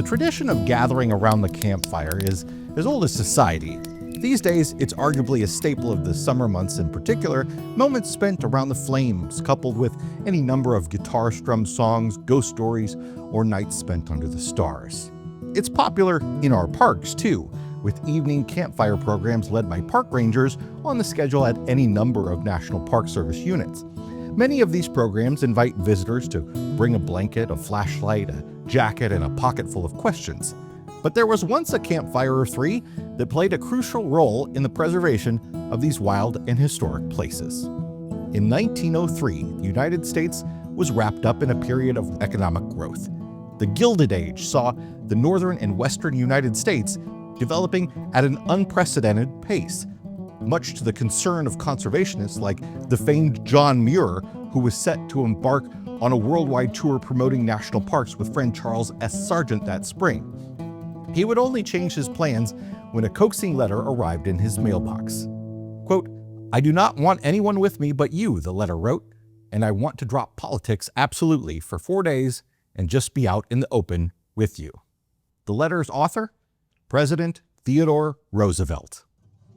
tradition of gathering around the campfire is as old as society. These days, it's arguably a staple of the summer months, in particular, moments spent around the flames, coupled with any number of guitar-strummed songs, ghost stories, or nights spent under the stars. It's popular in our parks, too, with evening campfire programs led by park rangers on the schedule at any number of National Park Service units. Many of these programs invite visitors to bring a blanket, a flashlight, a jacket, and a pocket full of questions. But there was once a campfire or three that played a crucial role in the preservation of these wild and historic places. In 1903, the United States was wrapped up in a period of economic growth. The Gilded Age saw the northern and western United States developing at an unprecedented pace, much to the concern of conservationists like the famed John Muir, who was set to embark on a worldwide tour promoting national parks with friend Charles S. Sargent that spring. He would only change his plans when a coaxing letter arrived in his mailbox. Quote, "I do not want anyone with me but you," the letter wrote, "and I want to drop politics absolutely for 4 days and just be out in the open with you." The letter's author? President Theodore Roosevelt.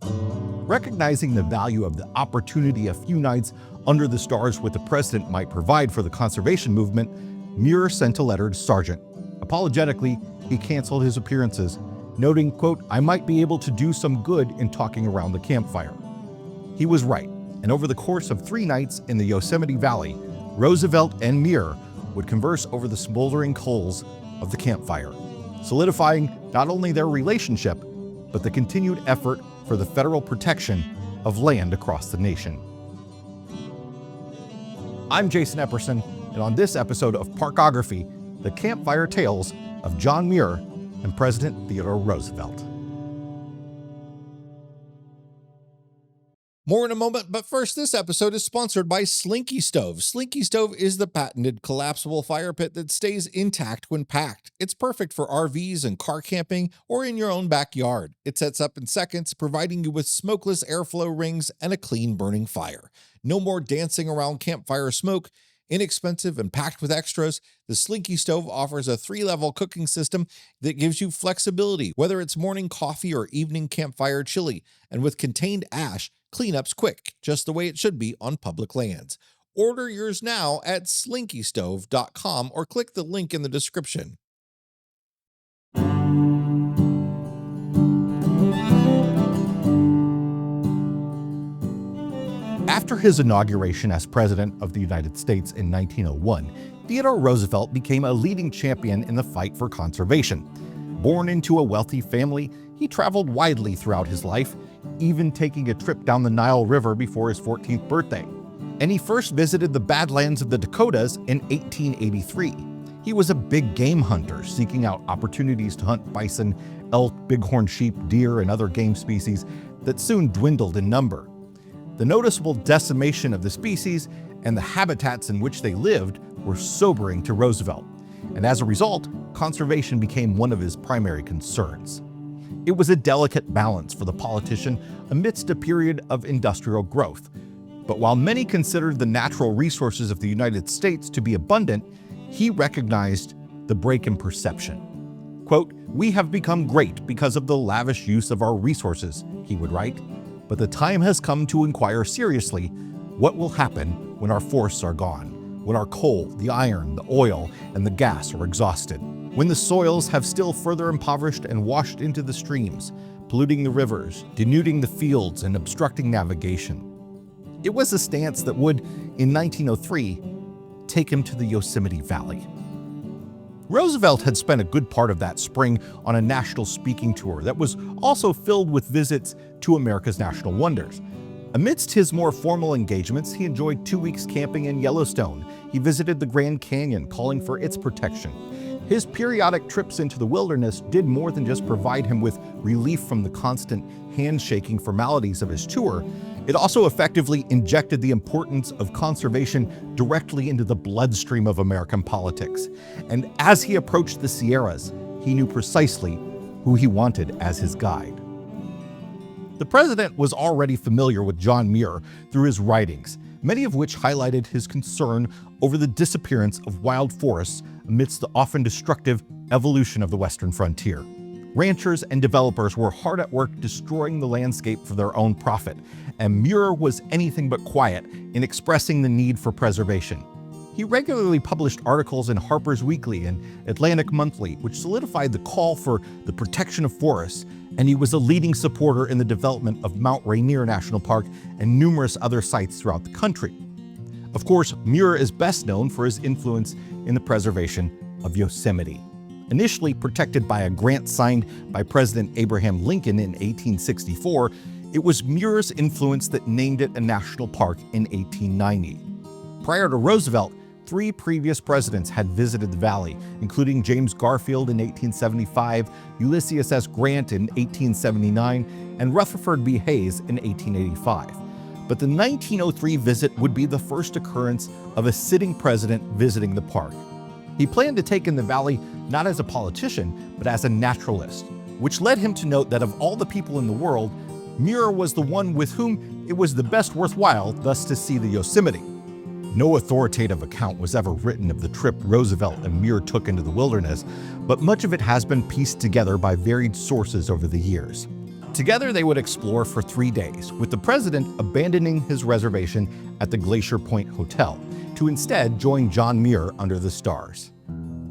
Recognizing the value of the opportunity a few nights under the stars with the president might provide for the conservation movement, Muir sent a letter to Sargent. Apologetically, he canceled his appearances, noting, quote, "I might be able to do some good in talking around the campfire." He was right, and over the course of 3 nights in the Yosemite Valley, Roosevelt and Muir would converse over the smoldering coals of the campfire, solidifying not only their relationship, but the continued effort for the federal protection of land across the nation. I'm Jason Epperson, and on this episode of Parkography, the campfire tales of John Muir and President Theodore Roosevelt. More in a moment, but first, this episode is sponsored by Slinky Stove. Slinky Stove is the patented collapsible fire pit that stays intact when packed. It's perfect for RVs and car camping or in your own backyard. It sets up in seconds, providing you with smokeless airflow rings and a clean burning fire. No more dancing around campfire smoke. Inexpensive and packed with extras, the Slinky Stove offers a 3-level cooking system that gives you flexibility, whether it's morning coffee or evening campfire chili. And with contained ash, cleanup's quick, just the way it should be on public lands. Order yours now at slinkystove.com or click the link in the description. After his inauguration as President of the United States in 1901, Theodore Roosevelt became a leading champion in the fight for conservation. Born into a wealthy family, he traveled widely throughout his life, even taking a trip down the Nile River before his 14th birthday. And he first visited the Badlands of the Dakotas in 1883. He was a big game hunter, seeking out opportunities to hunt bison, elk, bighorn sheep, deer, and other game species that soon dwindled in number. The noticeable decimation of the species and the habitats in which they lived were sobering to Roosevelt, and as a result, conservation became one of his primary concerns. It was a delicate balance for the politician amidst a period of industrial growth. But while many considered the natural resources of the United States to be abundant, he recognized the break in perception. Quote, "We have become great because of the lavish use of our resources," he would write. "But the time has come to inquire seriously what will happen when our forests are gone, when our coal, the iron, the oil, and the gas are exhausted, when the soils have still further impoverished and washed into the streams, polluting the rivers, denuding the fields, and obstructing navigation." It was a stance that would, in 1903, take him to the Yosemite Valley. Roosevelt had spent a good part of that spring on a national speaking tour that was also filled with visits to America's national wonders. Amidst his more formal engagements, he enjoyed 2 weeks camping in Yellowstone. He visited the Grand Canyon, calling for its protection. His periodic trips into the wilderness did more than just provide him with relief from the constant handshaking formalities of his tour. It also effectively injected the importance of conservation directly into the bloodstream of American politics. And as he approached the Sierras, he knew precisely who he wanted as his guide. The president was already familiar with John Muir through his writings, many of which highlighted his concern over the disappearance of wild forests amidst the often destructive evolution of the western frontier. Ranchers and developers were hard at work destroying the landscape for their own profit, and Muir was anything but quiet in expressing the need for preservation. He regularly published articles in Harper's Weekly and Atlantic Monthly, which solidified the call for the protection of forests, and he was a leading supporter in the development of Mount Rainier National Park and numerous other sites throughout the country. Of course, Muir is best known for his influence in the preservation of Yosemite. Initially protected by a grant signed by President Abraham Lincoln in 1864, it was Muir's influence that named it a national park in 1890. Prior to Roosevelt, 3 previous presidents had visited the valley, including James Garfield in 1875, Ulysses S. Grant in 1879, and Rutherford B. Hayes in 1885. But the 1903 visit would be the first occurrence of a sitting president visiting the park. He planned to take in the valley not as a politician, but as a naturalist, which led him to note that of all the people in the world, Muir was the one with whom it was the best worthwhile thus to see the Yosemite. No authoritative account was ever written of the trip Roosevelt and Muir took into the wilderness, but much of it has been pieced together by varied sources over the years. Together they would explore for 3 days, with the president abandoning his reservation at the Glacier Point Hotel to instead join John Muir under the stars.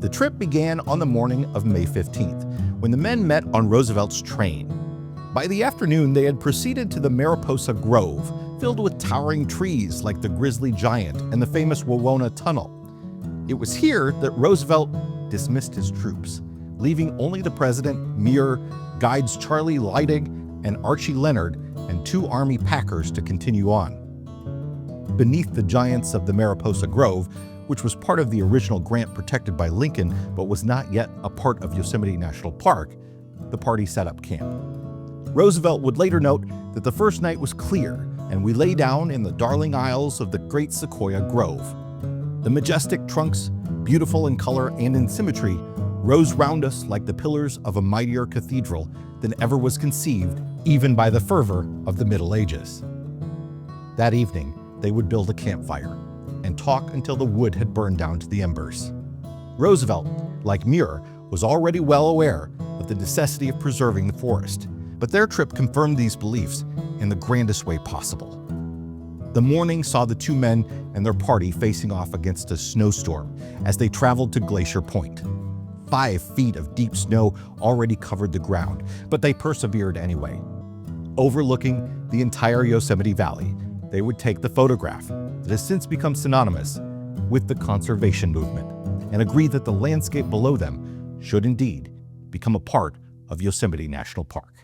The trip began on the morning of May 15th, when the men met on Roosevelt's train. By the afternoon, they had proceeded to the Mariposa Grove, filled with towering trees like the Grizzly Giant and the famous Wawona Tunnel. It was here that Roosevelt dismissed his troops, leaving only the president, Muir, guides Charlie Leidig and Archie Leonard, and 2 Army packers to continue on. Beneath the giants of the Mariposa Grove, which was part of the original grant protected by Lincoln but was not yet a part of Yosemite National Park, the party set up camp. Roosevelt would later note that the first night was clear, and we lay down in the darling aisles of the great sequoia grove. The majestic trunks, beautiful in color and in symmetry, rose round us like the pillars of a mightier cathedral than ever was conceived, even by the fervor of the Middle Ages. That evening, they would build a campfire and talk until the wood had burned down to the embers. Roosevelt, like Muir, was already well aware of the necessity of preserving the forest, but their trip confirmed these beliefs in the grandest way possible. The morning saw the 2 men and their party facing off against a snowstorm as they traveled to Glacier Point. 5 feet of deep snow already covered the ground, but they persevered anyway. Overlooking the entire Yosemite Valley, they would take the photograph that has since become synonymous with the conservation movement and agree that the landscape below them should indeed become a part of Yosemite National Park.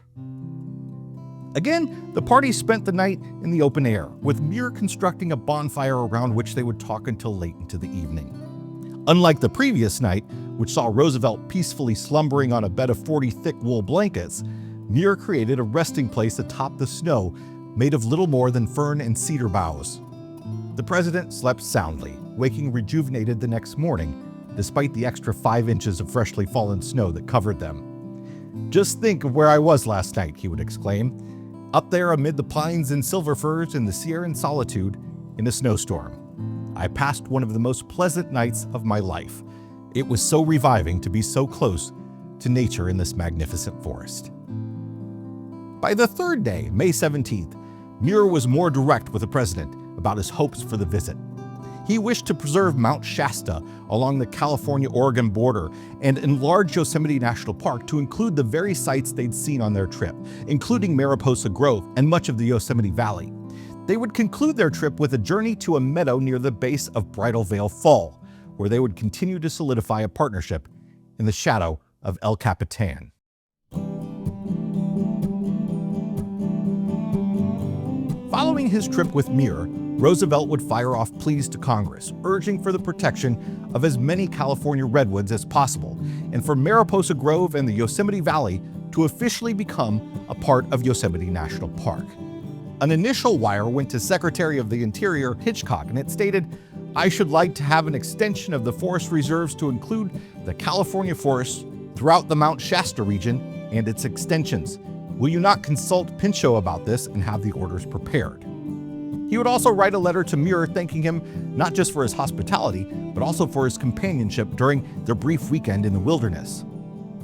Again, the party spent the night in the open air, with Muir constructing a bonfire around which they would talk until late into the evening. Unlike the previous night, which saw Roosevelt peacefully slumbering on a bed of 40 thick wool blankets, Muir created a resting place atop the snow made of little more than fern and cedar boughs. The president slept soundly, waking rejuvenated the next morning, despite the extra 5 inches of freshly fallen snow that covered them. "Just think of where I was last night," he would exclaim, "up there amid the pines and silver firs in the Sierran solitude in a snowstorm. I passed one of the most pleasant nights of my life. It was so reviving to be so close to nature in this magnificent forest." By the 3rd day, May 17th, Muir was more direct with the president about his hopes for the visit. He wished to preserve Mount Shasta along the California-Oregon border and enlarge Yosemite National Park to include the very sites they'd seen on their trip, including Mariposa Grove and much of the Yosemite Valley. They would conclude their trip with a journey to a meadow near the base of Bridal Veil Fall, where they would continue to solidify a partnership in the shadow of El Capitan. Following his trip with Muir, Roosevelt would fire off pleas to Congress, urging for the protection of as many California redwoods as possible, and for Mariposa Grove and the Yosemite Valley to officially become a part of Yosemite National Park. An initial wire went to Secretary of the Interior Hitchcock, and it stated, "I should like to have an extension of the forest reserves to include the California forests throughout the Mount Shasta region and its extensions. Will you not consult Pinchot about this and have the orders prepared?" He would also write a letter to Muir thanking him not just for his hospitality, but also for his companionship during their brief weekend in the wilderness.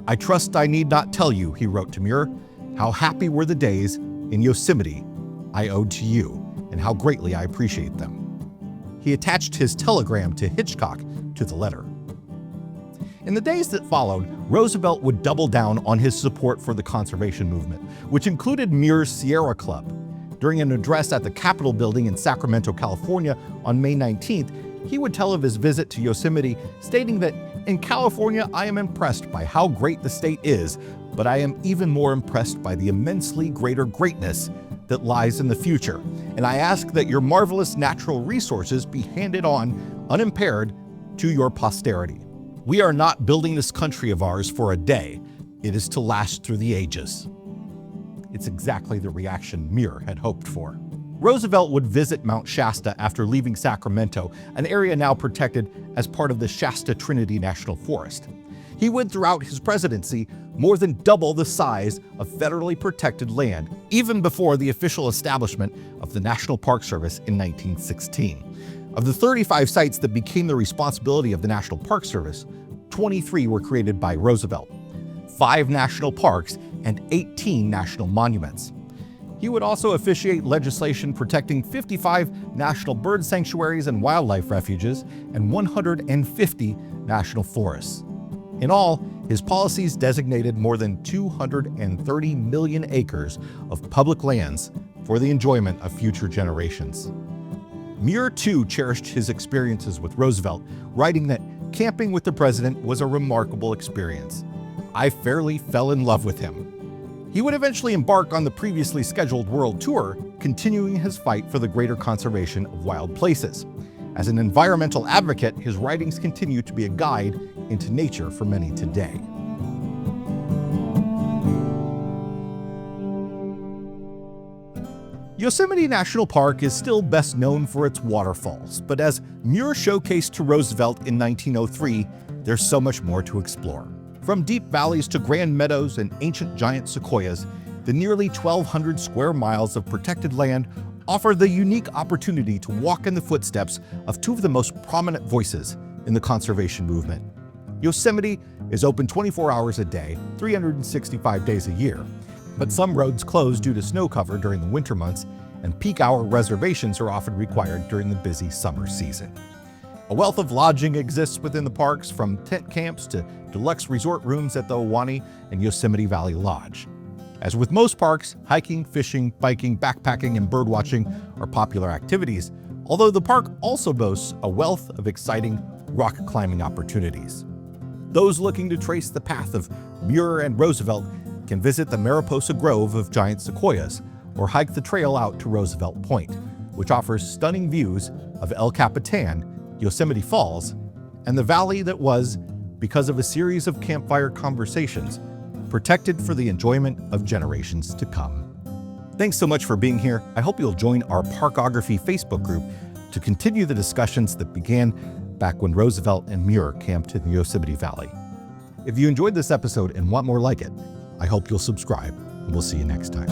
"I trust I need not tell you," he wrote to Muir, "how happy were the days in Yosemite I owed to you, and how greatly I appreciate them." He attached his telegram to Hitchcock to the letter. In the days that followed, Roosevelt would double down on his support for the conservation movement, which included Muir's Sierra Club. During an address at the Capitol building in Sacramento, California on May 19th, he would tell of his visit to Yosemite, stating that, "In California, I am impressed by how great the state is, but I am even more impressed by the immensely greater greatness that lies in the future, and I ask that your marvelous natural resources be handed on, unimpaired, to your posterity. We are not building this country of ours for a day. It is to last through the ages." It's exactly the reaction Muir had hoped for. Roosevelt would visit Mount Shasta after leaving Sacramento, an area now protected as part of the Shasta Trinity National Forest. He would, throughout his presidency, more than double the size of federally protected land, even before the official establishment of the National Park Service in 1916. Of the 35 sites that became the responsibility of the National Park Service, 23 were created by Roosevelt, 5 national parks, and 18 national monuments. He would also officiate legislation protecting 55 national bird sanctuaries and wildlife refuges and 150 national forests. In all, his policies designated more than 230 million acres of public lands for the enjoyment of future generations. Muir, too, cherished his experiences with Roosevelt, writing that camping with the president was a remarkable experience. "I fairly fell in love with him." He would eventually embark on the previously scheduled world tour, continuing his fight for the greater conservation of wild places. As an environmental advocate, his writings continue to be a guide into nature for many today. Yosemite National Park is still best known for its waterfalls, but as Muir showcased to Roosevelt in 1903, there's so much more to explore. From deep valleys to grand meadows and ancient giant sequoias, the nearly 1,200 square miles of protected land offer the unique opportunity to walk in the footsteps of two of the most prominent voices in the conservation movement. Yosemite is open 24 hours a day, 365 days a year, but some roads close due to snow cover during the winter months, and peak hour reservations are often required during the busy summer season. A wealth of lodging exists within the parks, from tent camps to deluxe resort rooms at the Ahwahnee and Yosemite Valley Lodge. As with most parks, hiking, fishing, biking, backpacking, and birdwatching are popular activities, although the park also boasts a wealth of exciting rock climbing opportunities. Those looking to trace the path of Muir and Roosevelt can visit the Mariposa Grove of giant sequoias or hike the trail out to Roosevelt Point, which offers stunning views of El Capitan, Yosemite Falls, and the valley that was, because of a series of campfire conversations, protected for the enjoyment of generations to come. Thanks so much for being here. I hope you'll join our Parkography Facebook group to continue the discussions that began back when Roosevelt and Muir camped in the Yosemite Valley. If you enjoyed this episode and want more like it, I hope you'll subscribe, and we'll see you next time.